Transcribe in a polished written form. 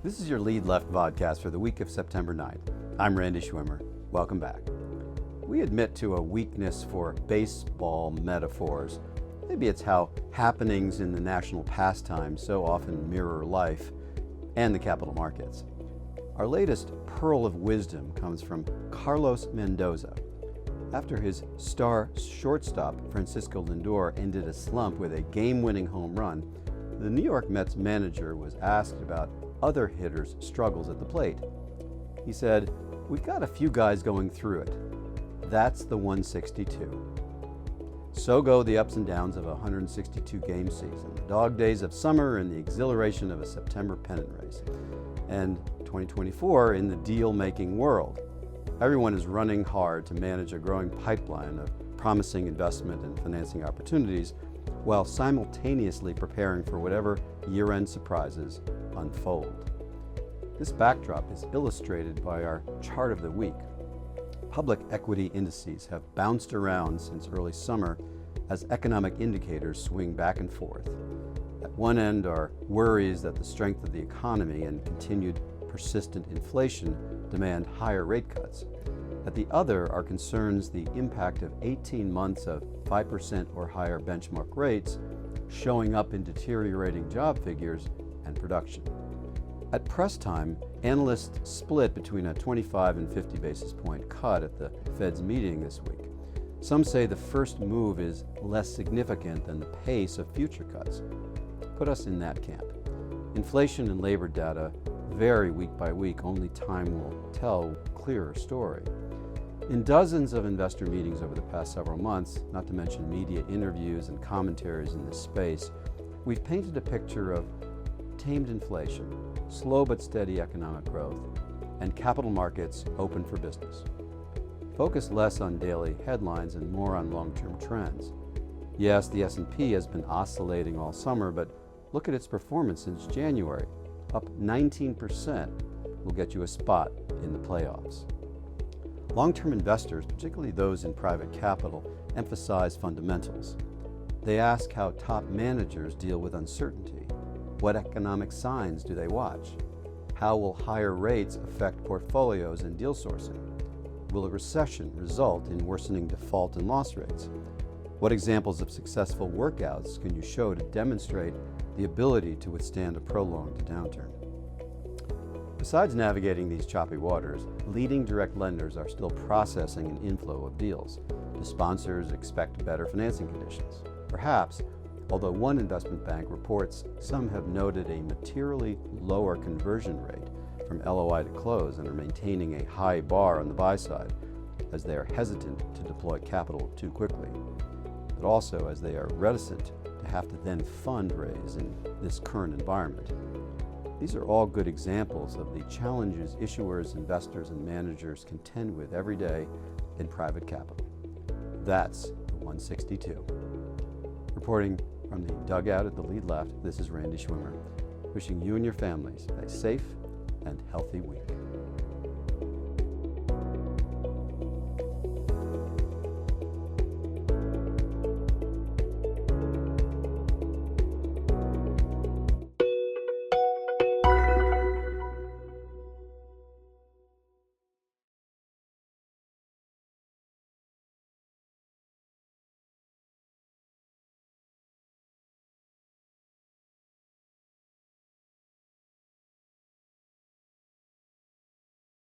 This is your Lead Left vodcast for the week of September 9th. I'm Randy Schwimmer. Welcome back. We admit to a weakness for baseball metaphors. Maybe it's how happenings in the national pastime so often mirror life and the capital markets. Our latest pearl of wisdom comes from Carlos Mendoza. After his star shortstop, Francisco Lindor, ended a slump with a game-winning home run, the New York Mets manager was asked about other hitters' struggles at the plate. He said, "We've got a few guys going through it. That's the 162. So go the ups and downs of a 162-game season, the dog days of summer and the exhilaration of a September pennant race. And 2024 in the deal-making world. Everyone is running hard to manage a growing pipeline of promising investment and financing opportunities while simultaneously preparing for whatever year-end surprises unfold." This backdrop is illustrated by our chart of the week. Public equity indices have bounced around since early summer as economic indicators swing back and forth. At one end are worries that the strength of the economy and continued persistent inflation demand higher rate cuts. At the other are concerns the impact of 18 months of 5% or higher benchmark rates showing up in deteriorating job figures and production. At press time, analysts split between a 25 and 50 basis point cut at the Fed's meeting this week. Some say the first move is less significant than the pace of future cuts. Put us in that camp. Inflation and labor data vary week by week. Only time will tell a clearer story. In dozens of investor meetings over the past several months, not to mention media interviews and commentaries in this space, we've painted a picture of tamed inflation, slow but steady economic growth, and capital markets open for business. Focus less on daily headlines and more on long-term trends. Yes, the S&P has been oscillating all summer, but look at its performance since January. Up 19% will get you a spot in the playoffs. Long-term investors, particularly those in private capital, emphasize fundamentals. They ask how top managers deal with uncertainty. What economic signs do they watch? How will higher rates affect portfolios and deal sourcing? Will a recession result in worsening default and loss rates? What examples of successful workouts can you show to demonstrate the ability to withstand a prolonged downturn? Besides navigating these choppy waters, leading direct lenders are still processing an inflow of deals. The sponsors expect better financing conditions. Perhaps, although one investment bank reports some have noted a materially lower conversion rate from LOI to close and are maintaining a high bar on the buy side as they are hesitant to deploy capital too quickly, but also as they are reticent to have to then fundraise in this current environment. These are all good examples of the challenges issuers, investors, and managers contend with every day in private capital. That's the 162. Reporting from the dugout at the Lead Left, this is Randy Schwimmer, wishing you and your families a safe and healthy week.